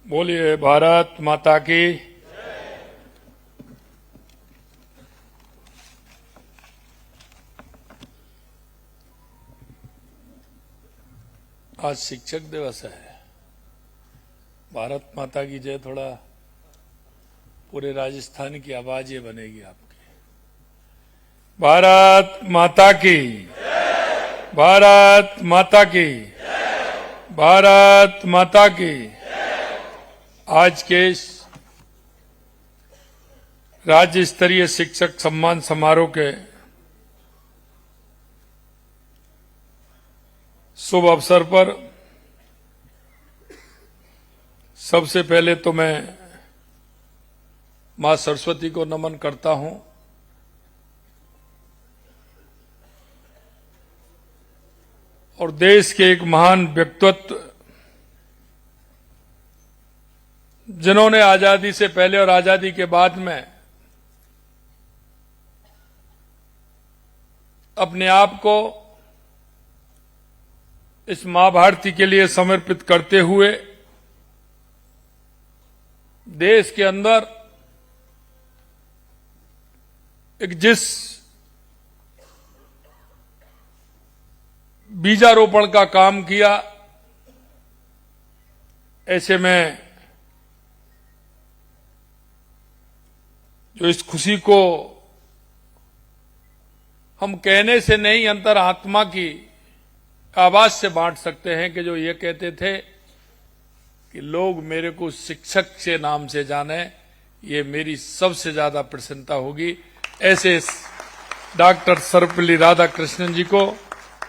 बोलिए भारत माता की। आज शिक्षक दिवस है। भारत माता की जय थोड़ा पूरे राजस्थान की आवाज ये बनेगी आपकी। भारत माता की, भारत माता की, भारत माता की। आज के इस राज्य स्तरीय शिक्षक सम्मान समारोह के शुभ अवसर पर सबसे पहले तो मैं मां सरस्वती को नमन करता हूं और देश के एक महान व्यक्तित्व जिन्होंने आजादी से पहले और आजादी के बाद में अपने आप को इस मां भारती के लिए समर्पित करते हुए देश के अंदर एक जिस बीजारोपण का काम किया, ऐसे में जो इस खुशी को हम कहने से नहीं अंतर आत्मा की आवाज से बांट सकते हैं कि जो ये कहते थे कि लोग मेरे को शिक्षक के नाम से जाने, ये मेरी सबसे ज्यादा प्रसन्नता होगी। ऐसे डॉक्टर सर्वपल्ली राधाकृष्णन जी को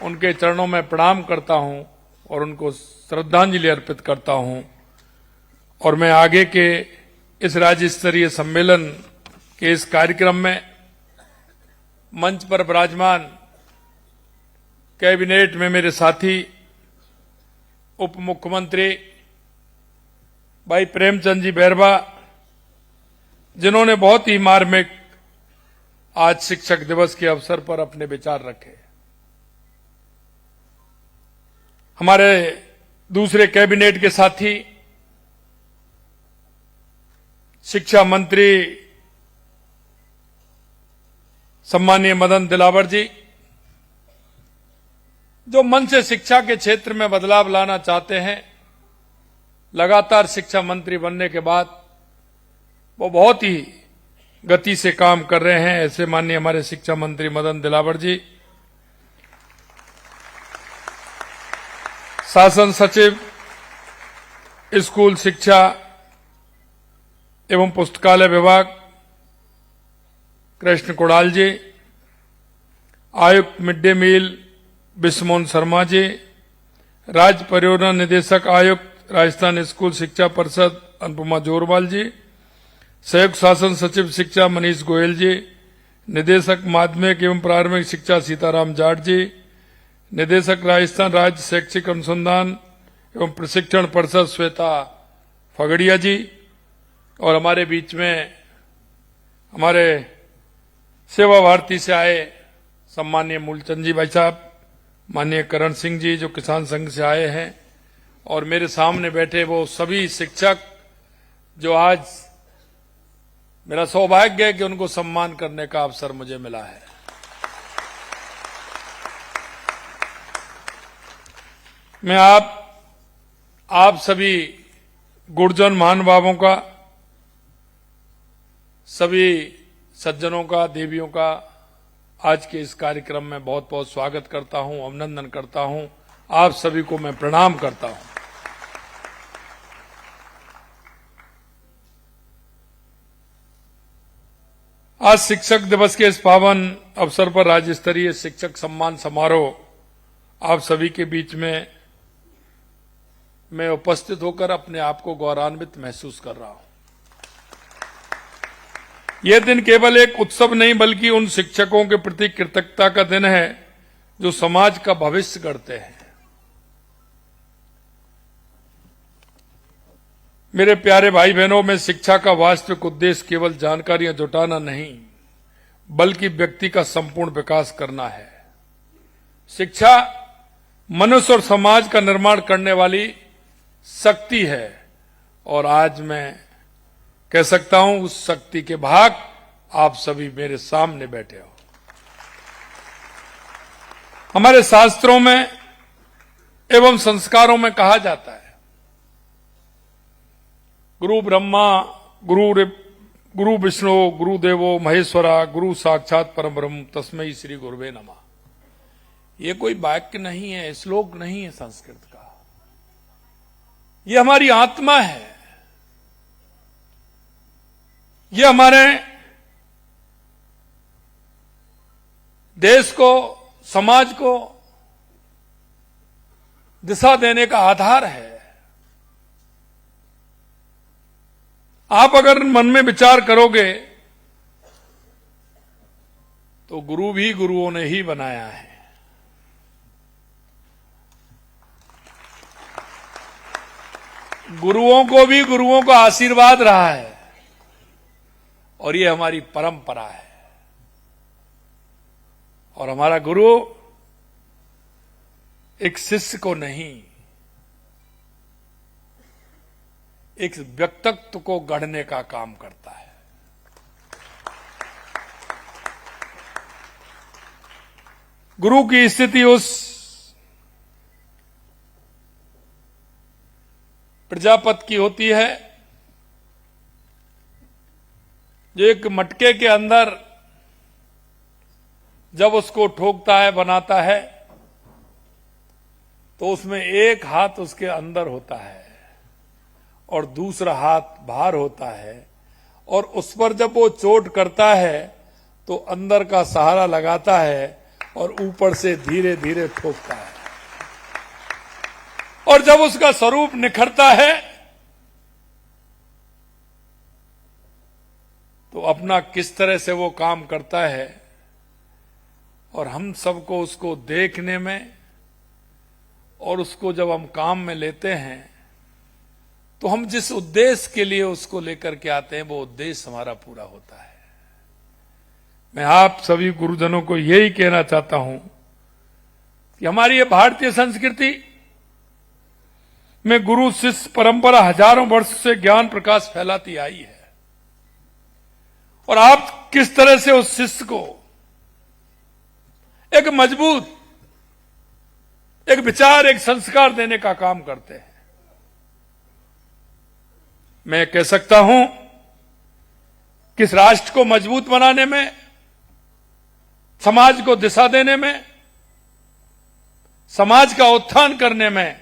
उनके चरणों में प्रणाम करता हूं और उनको श्रद्धांजलि अर्पित करता हूं। और मैं आगे के इस राज्य स्तरीय सम्मेलन के इस कार्यक्रम में मंच पर विराजमान कैबिनेट में मेरे साथी उप मुख्यमंत्री भाई प्रेमचंद जी बैरवा, जिन्होंने बहुत ही मार्मिक आज शिक्षक दिवस के अवसर पर अपने विचार रखे। हमारे दूसरे कैबिनेट के साथी शिक्षा मंत्री सम्मानीय मदन दिलावर जी, जो मन से शिक्षा के क्षेत्र में बदलाव लाना चाहते हैं, लगातार शिक्षा मंत्री बनने के बाद वो बहुत ही गति से काम कर रहे हैं। ऐसे माननीय हमारे शिक्षा मंत्री मदन दिलावर जी, शासन सचिव स्कूल शिक्षा एवं पुस्तकालय विभाग कृष्ण कुणाल जी, आयुक्त mid day meal बिस्मोन Sharma ji, राज्य परियोजना निदेशक आयुक्त राजस्थान स्कूल शिक्षा परिषद अनुपमा जोरवाल जी, संयुक्त शासन सचिव शिक्षा मनीष गोयल जी, निदेशक माध्यमिक एवं प्रारंभिक शिक्षा सीताराम जाट जी, निदेशक राजस्थान राज्य शैक्षिक अनुसंधान एवं प्रशिक्षण परिषद श्वेता फगड़िया जी, और हमारे बीच में हमारे सेवा भारती से आए सम्मानीय मूलचंद जी भाई साहब, माननीय करण सिंह जी जो किसान संघ से आए हैं, और मेरे सामने बैठे वो सभी शिक्षक जो आज मेरा सौभाग्य है कि उनको सम्मान करने का अवसर मुझे मिला है। मैं आप सभी गुरुजन महानुभावों का, सभी सज्जनों का, देवियों का आज के इस कार्यक्रम में बहुत बहुत स्वागत करता हूं, अभिनंदन करता हूं। आप सभी को मैं प्रणाम करता हूं। आज शिक्षक दिवस के इस पावन अवसर पर राज्य स्तरीय शिक्षक सम्मान समारोह आप सभी के बीच में मैं उपस्थित होकर अपने आप को गौरवान्वित महसूस कर रहा हूं। यह दिन केवल एक उत्सव नहीं बल्कि उन शिक्षकों के प्रति कृतज्ञता का दिन है जो समाज का भविष्य गढ़ते हैं। मेरे प्यारे भाई बहनों, में शिक्षा का वास्तविक उद्देश्य केवल जानकारियां जुटाना नहीं बल्कि व्यक्ति का संपूर्ण विकास करना है। शिक्षा मनुष्य और समाज का निर्माण करने वाली शक्ति है और आज मैं कह सकता हूं उस शक्ति के भाग आप सभी मेरे सामने बैठे हो। हमारे शास्त्रों में एवं संस्कारों में कहा जाता है, गुरु ब्रह्मा गुरु विष्णु गुरु देवो महेश्वरा गुरु साक्षात परम ब्रह्म तस्मै श्री गुरुवे नमः। ये कोई वाक्य नहीं है, श्लोक नहीं है संस्कृत का, ये हमारी आत्मा है। ये हमारे देश को, समाज को दिशा देने का आधार है। आप अगर मन में विचार करोगे तो गुरु भी गुरुओं ने ही बनाया है। गुरुओं को भी गुरुओं का आशीर्वाद रहा है और ये हमारी परंपरा है। और हमारा गुरु एक शिष्य को नहीं, एक व्यक्तित्व को गढ़ने का काम करता है। गुरु की स्थिति उस प्रजापति की होती है जो एक मटके के अंदर जब उसको ठोकता है, बनाता है, तो उसमें एक हाथ उसके अंदर होता है और दूसरा हाथ बाहर होता है, और उस पर जब वो चोट करता है तो अंदर का सहारा लगाता है और ऊपर से धीरे धीरे ठोकता है। और जब उसका स्वरूप निखरता है तो अपना किस तरह से वो काम करता है, और हम सबको उसको देखने में और उसको जब हम काम में लेते हैं तो हम जिस उद्देश्य के लिए उसको लेकर के आते हैं वो उद्देश्य हमारा पूरा होता है। मैं आप सभी गुरुजनों को यही कहना चाहता हूं कि हमारी ये भारतीय संस्कृति में गुरु शिष्य परंपरा हजारों वर्ष से ज्ञान प्रकाश फैलाती आई है, और आप किस तरह से उस शिष्य को एक मजबूत, एक विचार, एक संस्कार देने का काम करते हैं। मैं कह सकता हूं कि इस राष्ट्र को मजबूत बनाने में, समाज को दिशा देने में, समाज का उत्थान करने में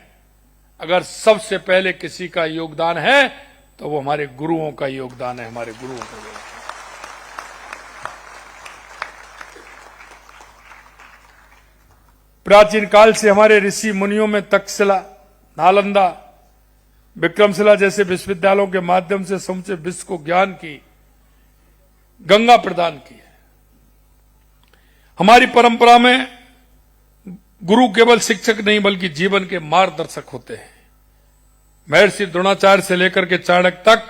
अगर सबसे पहले किसी का योगदान है तो वो हमारे गुरुओं का योगदान है, हमारे गुरुओं का योगदान। प्राचीन काल से हमारे ऋषि मुनियों में तक्षशिला, नालंदा, विक्रमशिला जैसे विश्वविद्यालयों के माध्यम से समूचे विश्व को ज्ञान की गंगा प्रदान की है। हमारी परंपरा में गुरु केवल शिक्षक नहीं बल्कि जीवन के मार्गदर्शक होते हैं। महर्षि द्रोणाचार्य से लेकर के चाणक्य तक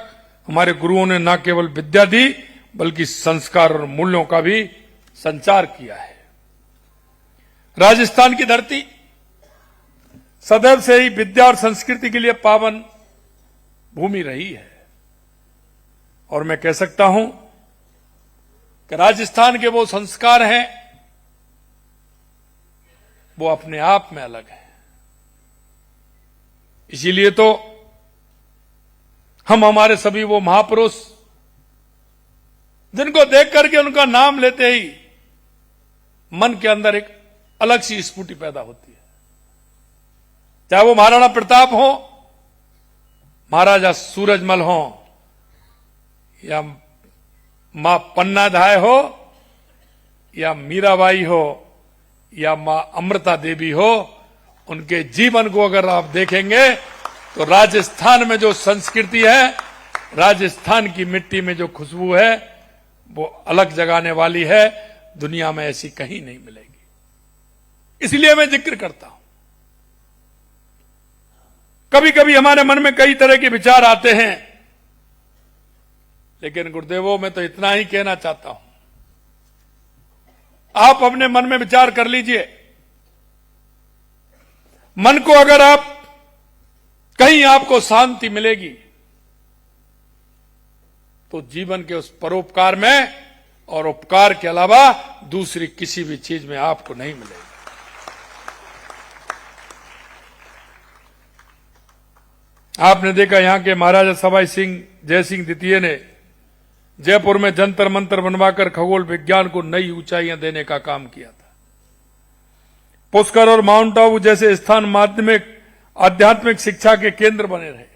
हमारे गुरुओं ने न केवल विद्या दी बल्कि संस्कार और मूल्यों का भी संचार किया है। राजस्थान की धरती सदैव से ही विद्या और संस्कृति के लिए पावन भूमि रही है, और मैं कह सकता हूं कि राजस्थान के वो संस्कार हैं वो अपने आप में अलग है। इसीलिए तो हम हमारे सभी वो महापुरुष जिनको देख करके उनका नाम लेते ही मन के अंदर एक अलग सी स्फूर्ति पैदा होती है। चाहे वो महाराणा प्रताप हो, महाराजा सूरजमल हो, या मां पन्नाधाय हो, या मीराबाई हो, या मां अमृता देवी हो, उनके जीवन को अगर आप देखेंगे तो राजस्थान में जो संस्कृति है, राजस्थान की मिट्टी में जो खुशबू है वो अलग जगाने वाली है, दुनिया में ऐसी कहीं नहीं मिलेगी। इसलिए मैं जिक्र करता हूं। कभी कभी हमारे मन में कई तरह के विचार आते हैं, लेकिन गुरुदेवों मैं तो इतना ही कहना चाहता हूं, आप अपने मन में विचार कर लीजिए। मन को अगर आप कहीं आपको शांति मिलेगी, तो जीवन के उस परोपकार में और उपकार के अलावा दूसरी किसी भी चीज में आपको नहीं मिलेगी। आपने देखा यहां के महाराजा सवाई सिंह जयसिंह द्वितीय ने जयपुर में जंतर मंतर बनवाकर खगोल विज्ञान को नई ऊंचाइयां देने का काम किया था। पुष्कर और माउंट आबू जैसे स्थान माध्यमिक आध्यात्मिक शिक्षा के केंद्र बने रहे।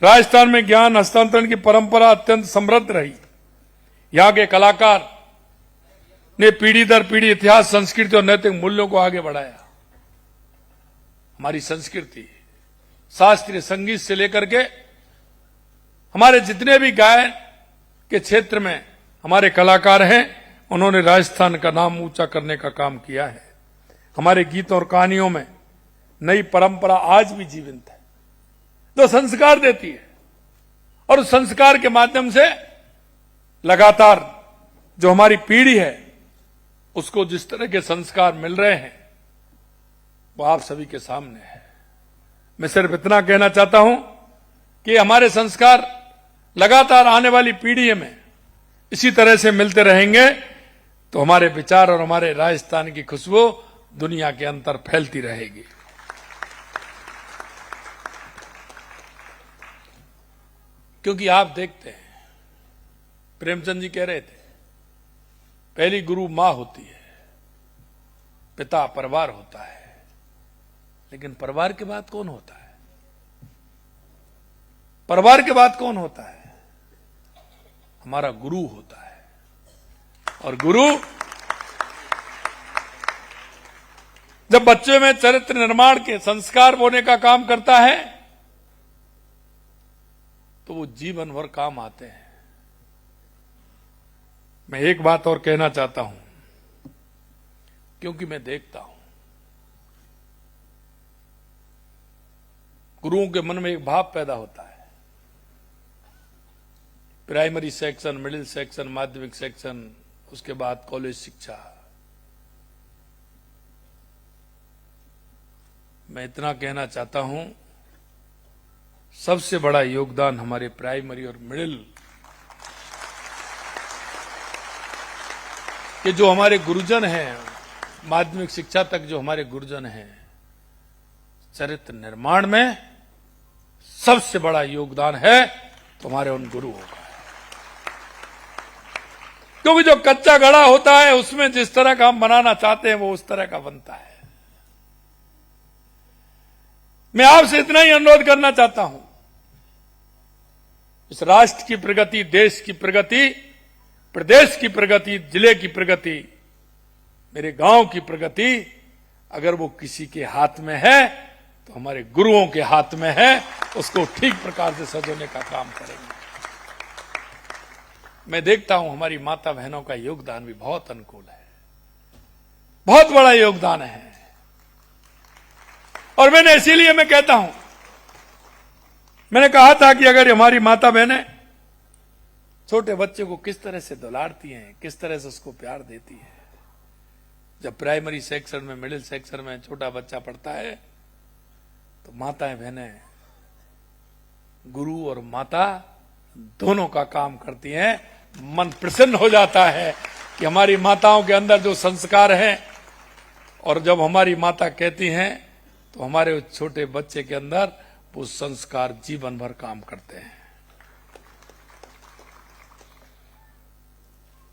राजस्थान में ज्ञान हस्तांतरण की परंपरा अत्यंत समृद्ध रही। यहां के कलाकार ने पीढ़ी दर पीढ़ी इतिहास, संस्कृति और नैतिक मूल्यों को आगे बढ़ाया। हमारी संस्कृति, शास्त्रीय संगीत से लेकर के हमारे जितने भी गायन के क्षेत्र में हमारे कलाकार हैं, उन्होंने राजस्थान का नाम ऊंचा करने का काम किया है। हमारे गीतों और कहानियों में नई परंपरा आज भी जीवंत है, जो संस्कार देती है, और उस संस्कार के माध्यम से लगातार जो हमारी पीढ़ी है उसको जिस तरह के संस्कार मिल रहे हैं वो आप सभी के सामने है। मैं सिर्फ इतना कहना चाहता हूं कि हमारे संस्कार लगातार आने वाली पीढ़ी में इसी तरह से मिलते रहेंगे तो हमारे विचार और हमारे राजस्थान की खुशबू दुनिया के अंदर फैलती रहेगी। क्योंकि आप देखते हैं, प्रेमचंद जी कह रहे थे, पहली गुरु मां होती है, पिता परिवार होता है, लेकिन परिवार के बाद कौन होता है? परिवार के बाद कौन होता है? हमारा गुरु होता है। और गुरु जब बच्चे में चरित्र निर्माण के संस्कार बोने का काम करता है तो वो जीवन भर काम आते हैं। मैं एक बात और कहना चाहता हूं, क्योंकि मैं देखता हूं गुरुओं के मन में एक भाव पैदा होता है। प्राइमरी सेक्शन, मिडिल सेक्शन, माध्यमिक सेक्शन, उसके बाद कॉलेज शिक्षा। मैं इतना कहना चाहता हूं, सबसे बड़ा योगदान हमारे प्राइमरी और मिडिल के जो हमारे गुरुजन हैं, माध्यमिक शिक्षा तक जो हमारे गुरुजन हैं, चरित्र निर्माण में सबसे बड़ा योगदान है तुम्हारे उन गुरुओं का। क्योंकि जो कच्चा घड़ा होता है उसमें जिस तरह का हम बनाना चाहते हैं वो उस तरह का बनता है। मैं आपसे इतना ही अनुरोध करना चाहता हूं, इस राष्ट्र की प्रगति, देश की प्रगति, प्रदेश की प्रगति, जिले की प्रगति, मेरे गांव की प्रगति अगर वो किसी के हाथ में है तो हमारे गुरुओं के हाथ में है। उसको ठीक प्रकार से सजोने का काम करेंगे। मैं देखता हूं हमारी माता बहनों का योगदान भी बहुत अनुकूल है, बहुत बड़ा योगदान है। और मैंने इसीलिए मैं कहता हूं, मैंने कहा था कि अगर हमारी माता बहनें छोटे बच्चे को किस तरह से दुलारती हैं, किस तरह से उसको प्यार देती है। जब प्राइमरी सेक्शन में, मिडिल सेक्शन में छोटा बच्चा पढ़ता है तो माताएं बहनें, गुरु और माता दोनों का काम करती हैं। मन प्रसन्न हो जाता है कि हमारी माताओं के अंदर जो संस्कार हैं, और जब हमारी माता कहती हैं तो हमारे उस छोटे बच्चे के अंदर वो संस्कार जीवन भर काम करते हैं।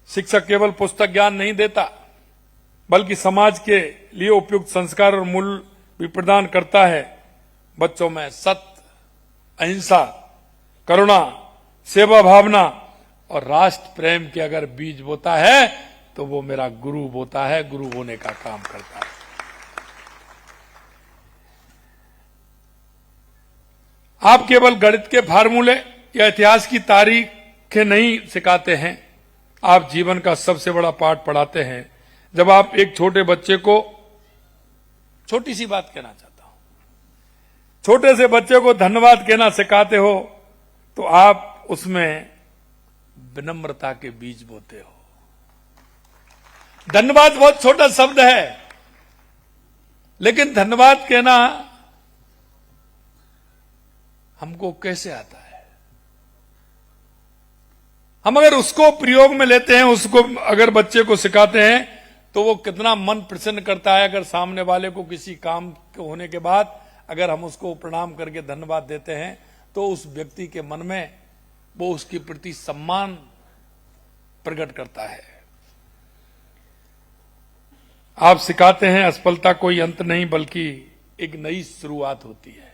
शिक्षक केवल पुस्तक ज्ञान नहीं देता, बल्कि समाज के लिए उपयुक्त संस्कार और मूल्य भी प्रदान करता है। बच्चों में सत्य, अहिंसा, करुणा, सेवा भावना और राष्ट्र प्रेम के अगर बीज बोता है तो वो मेरा गुरु बोता है, गुरु बोने का काम करता है। आप केवल गणित के फार्मूले या इतिहास की तारीखें नहीं सिखाते हैं, आप जीवन का सबसे बड़ा पाठ पढ़ाते हैं। जब आप एक छोटे बच्चे को, छोटी सी बात कहना चाहता हूं, छोटे से बच्चे को धन्यवाद कहना सिखाते हो तो आप उसमें विनम्रता के बीज बोते हो। धन्यवाद बहुत छोटा शब्द है, लेकिन धन्यवाद कहना हमको कैसे आता है? हम अगर उसको प्रयोग में लेते हैं, उसको अगर बच्चे को सिखाते हैं, तो वो कितना मन प्रसन्न करता है। अगर सामने वाले को किसी काम के होने के बाद अगर हम उसको प्रणाम करके धन्यवाद देते हैं, तो उस व्यक्ति के मन में वो उसके प्रति सम्मान प्रकट करता है। आप सिखाते हैं असफलता कोई अंत नहीं बल्कि एक नई शुरुआत होती है।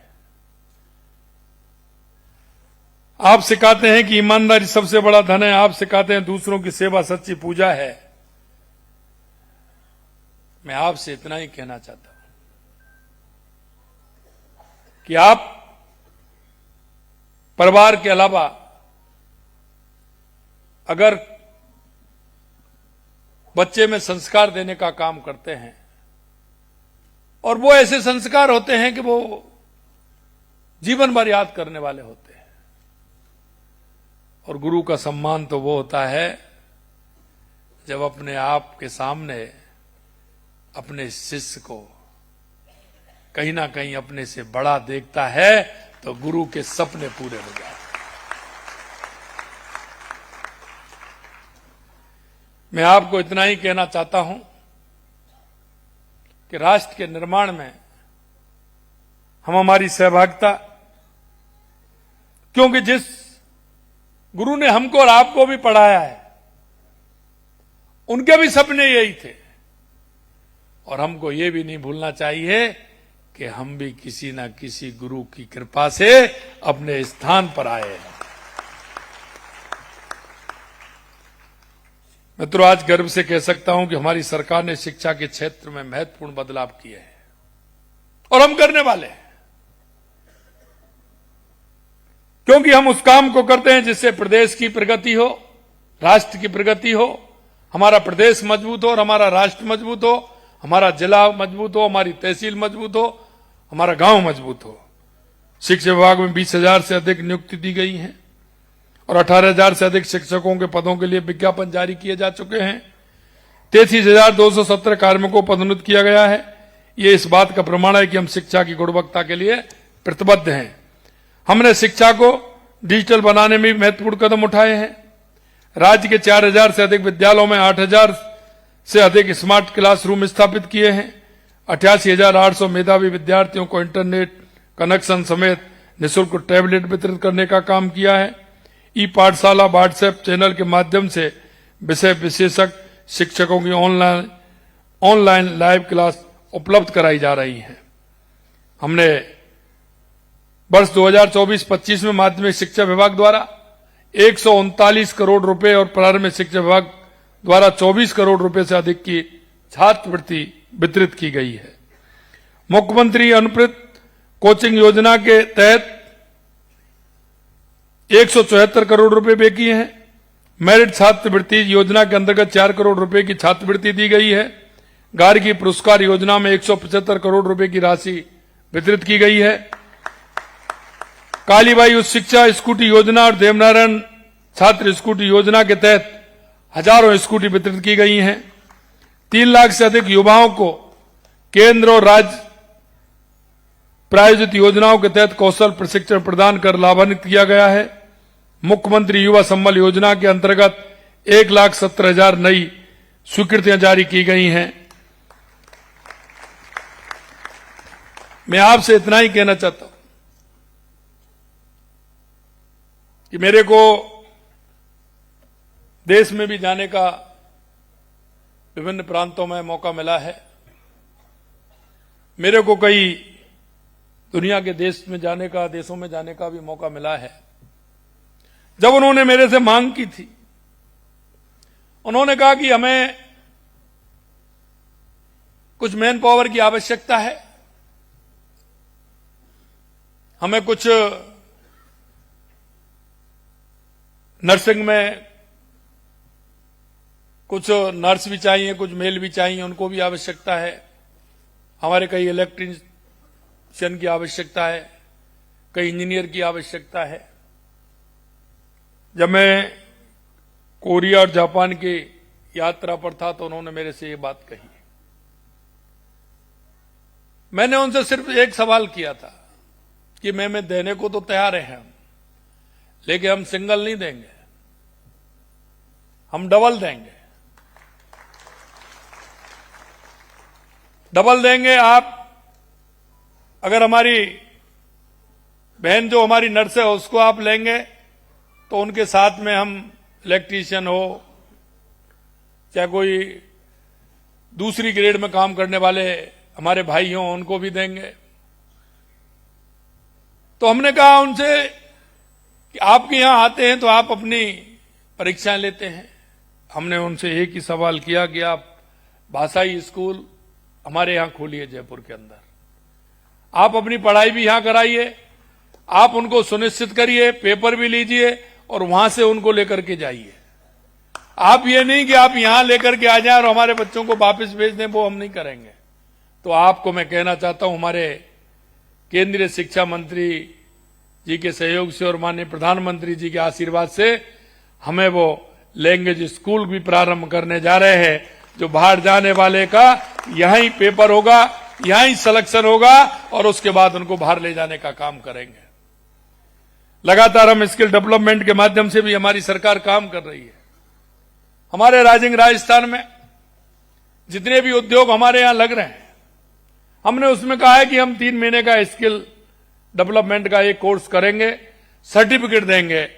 आप सिखाते हैं कि ईमानदारी सबसे बड़ा धन है। आप सिखाते हैं दूसरों की सेवा सच्ची पूजा है। मैं आपसे इतना ही कहना चाहता हूं कि आप परिवार के अलावा अगर बच्चे में संस्कार देने का काम करते हैं, और वो ऐसे संस्कार होते हैं कि वो जीवन भर याद करने वाले होते हैं। और गुरु का सम्मान तो वो होता है जब अपने आप के सामने अपने शिष्य को कहीं ना कहीं अपने से बड़ा देखता है, तो गुरु के सपने पूरे हो जाते। मैं आपको इतना ही कहना चाहता हूं कि राष्ट्र के निर्माण में हम हमारी सहभागिता, क्योंकि जिस गुरु ने हमको और आपको भी पढ़ाया है, उनके भी सपने यही थे। और हमको ये भी नहीं भूलना चाहिए कि हम भी किसी न किसी गुरु की कृपा से अपने स्थान पर आए हैं। मैं तो आज गर्व से कह सकता हूं कि हमारी सरकार ने शिक्षा के क्षेत्र में महत्वपूर्ण बदलाव किए हैं, और हम करने वाले हैं, क्योंकि हम उस काम को करते हैं जिससे प्रदेश की प्रगति हो, राष्ट्र की प्रगति हो, हमारा प्रदेश मजबूत हो और हमारा राष्ट्र मजबूत हो, हमारा जिला मजबूत हो, हमारी तहसील मजबूत हो, हमारा गांव मजबूत हो। शिक्षा विभाग में 20,000 से अधिक नियुक्ति दी गई हैं और 18,000 से अधिक शिक्षकों के पदों के लिए विज्ञापन जारी किए जा चुके हैं। 33,217 कार्मिकों को पदोन्नत किया गया है। ये इस बात का प्रमाण है कि हम शिक्षा की गुणवत्ता के लिए प्रतिबद्ध हैं। हमने शिक्षा को डिजिटल बनाने में भी महत्वपूर्ण कदम उठाए हैं। राज्य के 4,000 से अधिक विद्यालयों में 8,000 से अधिक स्मार्ट क्लासरूम स्थापित किए हैं। 88,800 मेधावी विद्यार्थियों को इंटरनेट कनेक्शन समेत निःशुल्क टैबलेट वितरित करने का काम किया है। ई पाठशाला व्हाट्सएप चैनल के माध्यम से विषय विशेषज्ञ शिक्षकों की ऑनलाइन लाइव क्लास उपलब्ध कराई जा रही है। हमने वर्ष 2024-25 में माध्यमिक शिक्षा विभाग द्वारा 139 करोड़ रुपए और प्रारंभिक शिक्षा विभाग द्वारा 24 करोड़ रुपए से अधिक की छात्रवृत्ति वितरित की गई है। मुख्यमंत्री अनुप्रत कोचिंग योजना के तहत 174 करोड़ रुपए व्यय किए हैं। मेरिट छात्रवृत्ति योजना के अंतर्गत 4 करोड़ रुपए की छात्रवृत्ति दी गई है। गार्गी पुरस्कार योजना में 175 करोड़ रुपए की राशि वितरित की गई है। कालीबाई उच्च शिक्षा स्कूटी योजना और देवनारायण छात्र स्कूटी योजना के तहत हजारों स्कूटी वितरित की गई हैं। 3 लाख से अधिक युवाओं को केंद्र और राज्य प्रायोजित योजनाओं के तहत कौशल प्रशिक्षण प्रदान कर लाभान्वित किया गया है। मुख्यमंत्री युवा संबल योजना के अंतर्गत 1,17,000 नई स्वीकृतियां जारी की गई हैं। मैं आपसे इतना ही कहना चाहता हूं कि मेरे को देश में भी जाने का विभिन्न प्रांतों में मौका मिला है। मेरे को कई दुनिया के देशों में जाने का भी मौका मिला है। जब उन्होंने मेरे से मांग की थी, उन्होंने कहा कि हमें कुछ मैन पावर की आवश्यकता है, हमें कुछ नर्सिंग में कुछ नर्स भी चाहिए, कुछ मेल भी चाहिए, उनको भी आवश्यकता है, हमारे कई इलेक्ट्रीशियन की आवश्यकता है, कई इंजीनियर की आवश्यकता है। जब मैं कोरिया और जापान की यात्रा पर था तो उन्होंने मेरे से ये बात कही। मैंने उनसे सिर्फ एक सवाल किया था कि मैं देने को तो तैयार है हम, लेकिन हम सिंगल नहीं देंगे, हम डबल देंगे। डबल देंगे। आप अगर हमारी बहन जो हमारी नर्स है उसको आप लेंगे तो उनके साथ में हम इलेक्ट्रीशियन हो चाहे कोई दूसरी ग्रेड में काम करने वाले हमारे भाई हों उनको भी देंगे। तो हमने कहा उनसे कि आपके यहां आते हैं तो आप अपनी परीक्षाएं लेते हैं। हमने उनसे एक ही सवाल किया कि आप भाषाई स्कूल हमारे यहां खोलिए जयपुर के अंदर, आप अपनी पढ़ाई भी यहां कराइए, आप उनको सुनिश्चित करिए, पेपर भी लीजिए और वहां से उनको लेकर के जाइए। आप ये नहीं कि आप यहां लेकर के आ जाएं और हमारे बच्चों को वापस भेज दें, वो हम नहीं करेंगे। तो आपको मैं कहना चाहता हूं हमारे केंद्रीय शिक्षा मंत्री जी के सहयोग से और माननीय प्रधानमंत्री जी के आशीर्वाद से हमें वो लैंग्वेज स्कूल भी प्रारंभ करने जा रहे हैं, जो बाहर जाने वाले का यहीं पेपर होगा, यहीं सिलेक्शन होगा और उसके बाद उनको बाहर ले जाने का काम करेंगे। लगातार हम स्किल डेवलपमेंट के माध्यम से भी हमारी सरकार काम कर रही है। हमारे राजस्थान में जितने भी उद्योग हमारे यहां लग रहे हैं, हमने उसमें कहा है कि हम 3 महीने का स्किल डेवलपमेंट का एक कोर्स करेंगे, सर्टिफिकेट देंगे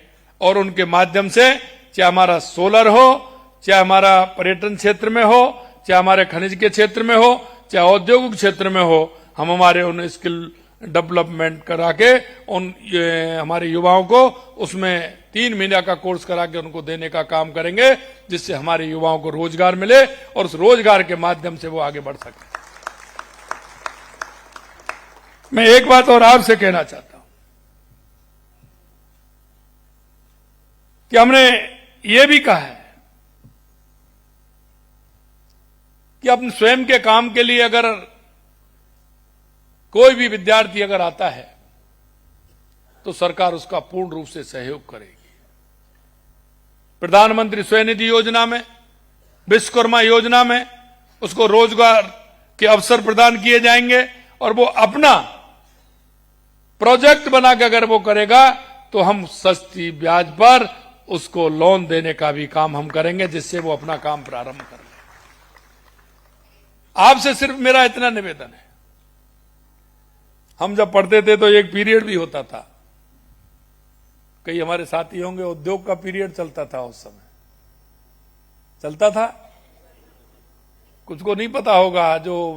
और उनके माध्यम से चाहे हमारा सोलर हो, चाहे हमारा पर्यटन क्षेत्र में हो, चाहे हमारे खनिज के क्षेत्र में हो, चाहे औद्योगिक क्षेत्र में हो, हम हमारे उन स्किल डेवलपमेंट करा के हमारे युवाओं को उसमें 3 महीने का कोर्स करा के उनको देने का काम करेंगे, जिससे हमारे युवाओं को रोजगार मिले और उस रोजगार के माध्यम से वो आगे बढ़ सके। मैं एक बात और आपसे कहना चाहता हूं कि हमने ये भी कहा है कि अपने स्वयं के काम के लिए अगर कोई भी विद्यार्थी अगर आता है तो सरकार उसका पूर्ण रूप से सहयोग करेगी। प्रधानमंत्री स्वनिधि योजना में, विश्वकर्मा योजना में उसको रोजगार के अवसर प्रदान किए जाएंगे और वो अपना प्रोजेक्ट बना के अगर वो करेगा तो हम सस्ती ब्याज पर उसको लोन देने का भी काम हम करेंगे, जिससे वो अपना काम प्रारंभ कर ले। आपसे सिर्फ मेरा इतना निवेदन है, हम जब पढ़ते थे तो एक पीरियड भी होता था, कई हमारे साथी होंगे, उद्योग का पीरियड चलता था, उस समय चलता था, कुछ को नहीं पता होगा, जो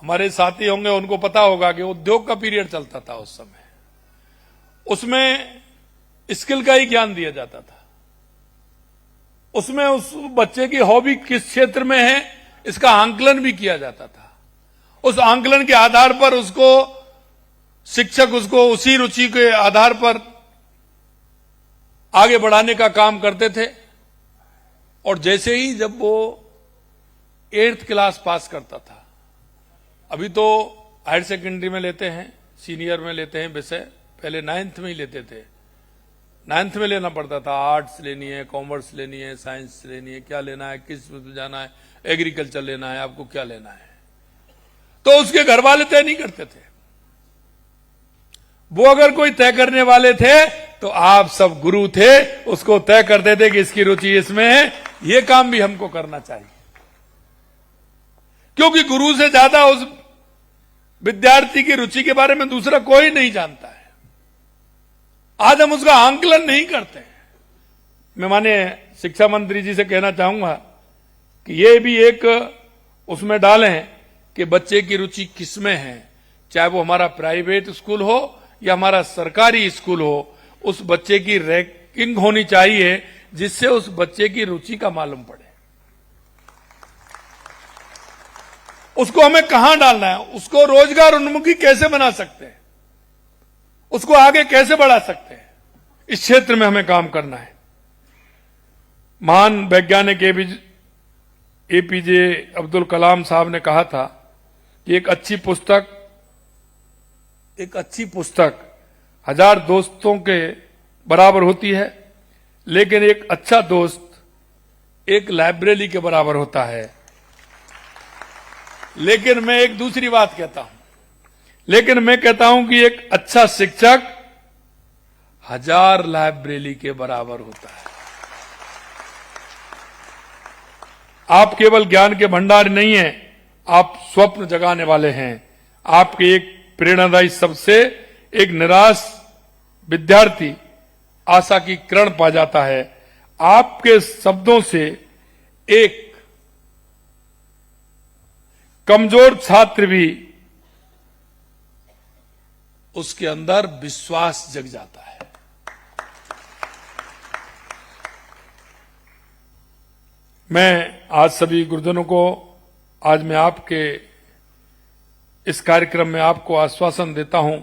हमारे साथी होंगे उनको पता होगा कि उद्योग का पीरियड चलता था उस समय। उसमें स्किल का ही ज्ञान दिया जाता था, उसमें उस बच्चे की हॉबी किस क्षेत्र में है इसका आंकलन भी किया जाता था। उस आंकलन के आधार पर उसको शिक्षक उसको उसी रुचि के आधार पर आगे बढ़ाने का काम करते थे। और जैसे ही जब वो 8th क्लास पास करता था, अभी तो हायर सेकेंडरी में लेते हैं, सीनियर में लेते हैं विषय, पहले 9th में ही लेते थे, 9th में लेना पड़ता था, आर्ट्स लेनी है, कॉमर्स लेनी है, साइंस लेनी है, क्या लेना है, किस में जाना है, एग्रीकल्चर लेना है, आपको क्या लेना है, तो उसके घर वाले तय नहीं करते थे। वो अगर कोई तय करने वाले थे तो आप सब गुरु थे, उसको तय करते थे कि इसकी रुचि इसमें है, ये काम भी हमको करना चाहिए, क्योंकि गुरु से ज्यादा उस विद्यार्थी की रुचि के बारे में दूसरा कोई नहीं जानता है। आज हम उसका आंकलन नहीं करते हैं। मैं माननीय शिक्षा मंत्री जी से कहना चाहूंगा कि ये भी एक उसमें डालें कि बच्चे की रुचि किसमें है, चाहे वो हमारा प्राइवेट स्कूल हो या हमारा सरकारी स्कूल हो, उस बच्चे की रैंकिंग होनी चाहिए, जिससे उस बच्चे की रुचि का मालूम पड़े। उसको हमें कहां डालना है, उसको रोजगार उन्मुखी कैसे बना सकते हैं, उसको आगे कैसे बढ़ा सकते हैं, इस क्षेत्र में हमें काम करना है। महान वैज्ञानिक एपीजे अब्दुल कलाम साहब ने कहा था कि एक अच्छी पुस्तक 1000 दोस्तों के बराबर होती है, लेकिन एक अच्छा दोस्त एक लाइब्रेरी के बराबर होता है। लेकिन मैं एक दूसरी बात कहता हूं, लेकिन मैं कहता हूं कि एक अच्छा शिक्षक 1000 लाइब्रेरी के बराबर होता है। आप केवल ज्ञान के भंडार नहीं हैं, आप स्वप्न जगाने वाले हैं। आपके एक प्रेरणादायी शब्द से एक निराश विद्यार्थी आशा की किरण पा जाता है। आपके शब्दों से एक कमजोर छात्र भी उसके अंदर विश्वास जग जाता है। मैं आज सभी गुरुजनों को, आज मैं आपके इस कार्यक्रम में आपको आश्वासन देता हूं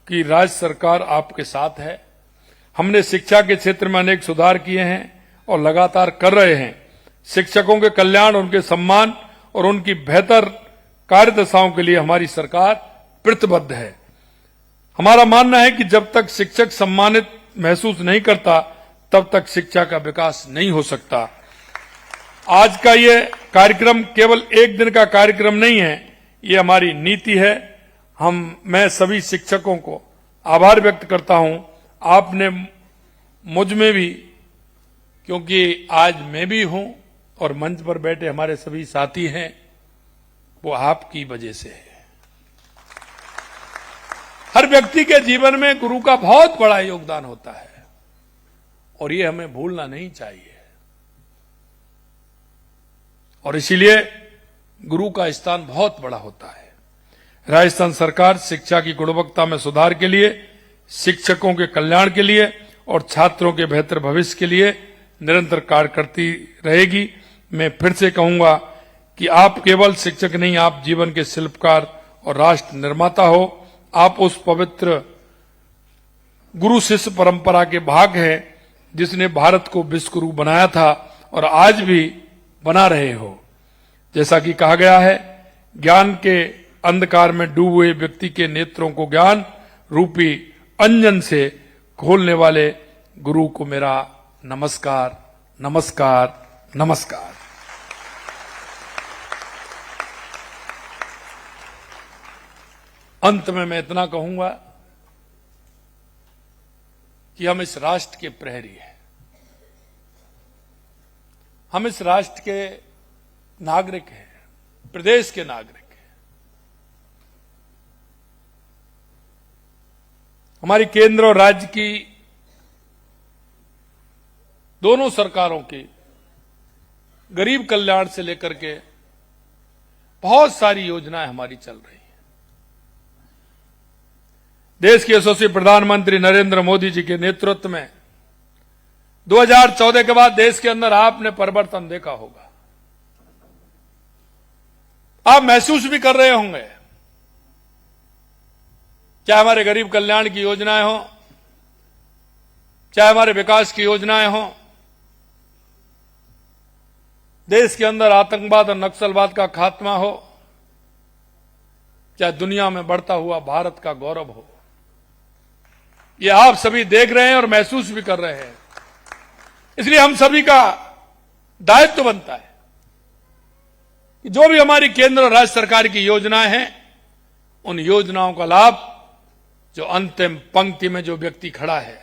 कि राज्य सरकार आपके साथ है। हमने शिक्षा के क्षेत्र में अनेक सुधार किए हैं और लगातार कर रहे हैं। शिक्षकों के कल्याण, उनके सम्मान और उनकी बेहतर कार्यदशाओं के लिए हमारी सरकार प्रतिबद्ध है। हमारा मानना है कि जब तक शिक्षक सम्मानित महसूस नहीं करता, तब तक शिक्षा का विकास नहीं हो सकता। आज का ये कार्यक्रम केवल एक दिन का कार्यक्रम नहीं है, ये हमारी नीति है। मैं सभी शिक्षकों को आभार व्यक्त करता हूं। आपने मुझ में भी, क्योंकि आज मैं भी हूं और मंच पर बैठे हमारे सभी साथी हैं, वो आपकी वजह से है। हर व्यक्ति के जीवन में गुरु का बहुत बड़ा योगदान होता है और ये हमें भूलना नहीं चाहिए। और इसीलिए गुरु का स्थान बहुत बड़ा होता है। राजस्थान सरकार शिक्षा की गुणवत्ता में सुधार के लिए, शिक्षकों के कल्याण के लिए और छात्रों के बेहतर भविष्य के लिए निरंतर कार्य करती रहेगी। मैं फिर से कहूंगा कि आप केवल शिक्षक नहीं, आप जीवन के शिल्पकार और राष्ट्र निर्माता हो। आप उस पवित्र गुरु शिष्य परंपरा के भाग हैं जिसने भारत को विश्व गुरु बनाया था और आज भी बना रहे हो। जैसा कि कहा गया है, ज्ञान के अंधकार में डूबे हुए व्यक्ति के नेत्रों को ज्ञान रूपी अंजन से खोलने वाले गुरु को मेरा नमस्कार, नमस्कार, नमस्कार। अंत में मैं इतना कहूंगा कि हम इस राष्ट्र के प्रहरी हैं, हम इस राष्ट्र के नागरिक हैं, प्रदेश के नागरिक हैं। हमारी केंद्र और राज्य की दोनों सरकारों की गरीब कल्याण से लेकर के बहुत सारी योजनाएं हमारी चल रही हैं। देश के यशस्वी प्रधानमंत्री नरेंद्र मोदी जी के नेतृत्व में 2014 के बाद देश के अंदर आपने परिवर्तन देखा होगा। आप महसूस भी कर रहे होंगे, चाहे हमारे गरीब कल्याण की योजनाएं हो, चाहे हमारे विकास की योजनाएं हो, देश के अंदर आतंकवाद और नक्सलवाद का खात्मा हो, चाहे दुनिया में बढ़ता हुआ भारत का गौरव हो, ये आप सभी देख रहे हैं और महसूस भी कर रहे हैं। इसलिए हम सभी का दायित्व बनता है कि जो भी हमारी केंद्र और राज्य सरकार की योजनाएं हैं, उन योजनाओं का लाभ जो अंतिम पंक्ति में जो व्यक्ति खड़ा है,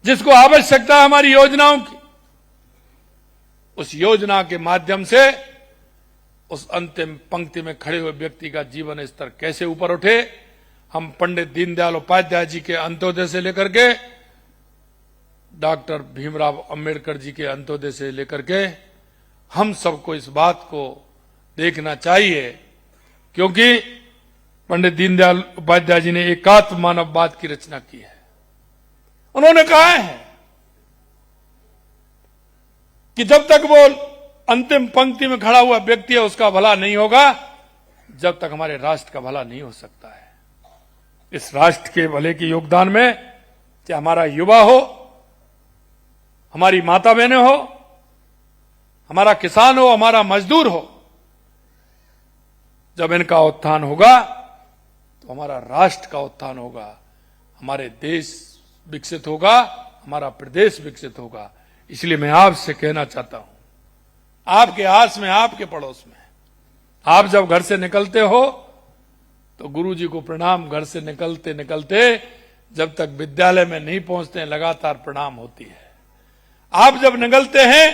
जिसको आवश्यकता है हमारी योजनाओं की, उस योजना के माध्यम से उस अंतिम पंक्ति में खड़े हुए व्यक्ति का जीवन स्तर कैसे ऊपर उठे। हम पंडित दीनदयाल उपाध्याय जी के अंत्योदय से लेकर के डॉक्टर भीमराव अंबेडकर जी के अंत्योदय से लेकर के हम सबको इस बात को देखना चाहिए, क्योंकि पंडित दीनदयाल उपाध्याय जी ने एकात्म मानववाद की रचना की है। उन्होंने कहा है कि जब तक वो अंतिम पंक्ति में खड़ा हुआ व्यक्ति है उसका भला नहीं होगा, जब तक हमारे राष्ट्र का भला नहीं हो सकता है। इस राष्ट्र के भले के योगदान में चाहे हमारा युवा हो, हमारी माता बहनें हो, हमारा किसान हो, हमारा मजदूर हो, जब इनका उत्थान होगा तो हमारा राष्ट्र का उत्थान होगा, हमारे देश विकसित होगा, हमारा प्रदेश विकसित होगा। इसलिए मैं आपसे कहना चाहता हूं, आपके आस में, आपके पड़ोस में, आप जब घर से निकलते हो तो गुरु जी को प्रणाम। घर से निकलते निकलते जब तक विद्यालय में नहीं पहुंचते हैं, लगातार प्रणाम होती है। आप जब निकलते हैं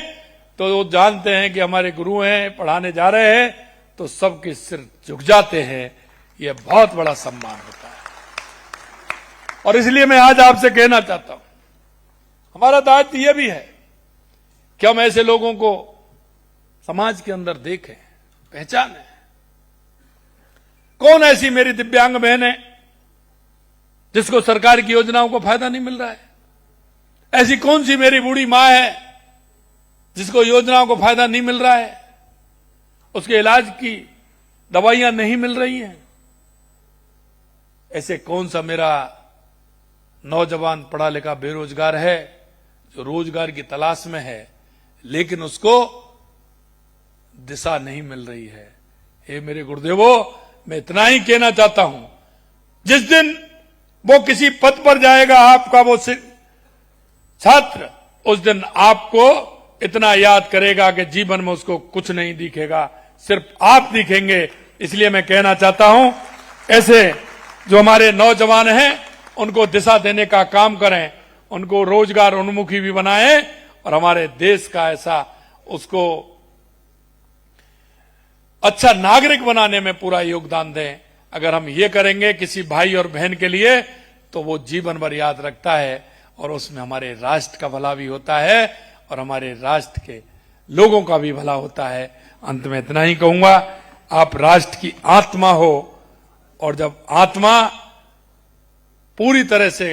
तो वो जानते हैं कि हमारे गुरु हैं, पढ़ाने जा रहे हैं, तो सबके सिर झुक जाते हैं। यह बहुत बड़ा सम्मान होता है। और इसलिए मैं आज आपसे कहना चाहता हूं, हमारा दायित्व यह भी है कि हम ऐसे लोगों को समाज के अंदर देखें, पहचानें। कौन ऐसी मेरी दिव्यांग बहन है जिसको सरकार की योजनाओं को फायदा नहीं मिल रहा है? ऐसी कौन सी मेरी बूढ़ी मां है जिसको योजनाओं को फायदा नहीं मिल रहा है, उसके इलाज की दवाइयां नहीं मिल रही हैं? ऐसे कौन सा मेरा नौजवान पढ़ा लिखा बेरोजगार है जो रोजगार की तलाश में है, लेकिन उसको दिशा नहीं मिल रही है? हे मेरे गुरुदेवों, मैं इतना ही कहना चाहता हूं, जिस दिन वो किसी पद पर जाएगा, आपका वो छात्र, उस दिन आपको इतना याद करेगा कि जीवन में उसको कुछ नहीं दिखेगा, सिर्फ आप दिखेंगे। इसलिए मैं कहना चाहता हूं, ऐसे जो हमारे नौजवान हैं उनको दिशा देने का काम करें, उनको रोजगार उन्मुखी भी बनाएं और हमारे देश का ऐसा उसको अच्छा नागरिक बनाने में पूरा योगदान दें। अगर हम ये करेंगे किसी भाई और बहन के लिए, तो वो जीवन भर याद रखता है और उसमें हमारे राष्ट्र का भला भी होता है और हमारे राष्ट्र के लोगों का भी भला होता है। अंत में इतना ही कहूंगा, आप राष्ट्र की आत्मा हो, और जब आत्मा पूरी तरह से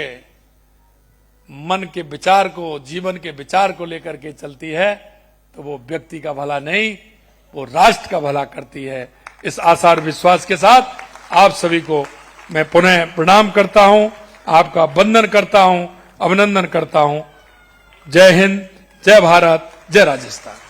मन के विचार को, जीवन के विचार को लेकर के चलती है, तो वो व्यक्ति का भला नहीं, वो राष्ट्र का भला करती है। इस आशा और विश्वास के साथ आप सभी को मैं पुनः प्रणाम करता हूं, आपका वंदन करता हूं, अभिनंदन करता हूं। जय हिंद, जय भारत, जय राजस्थान।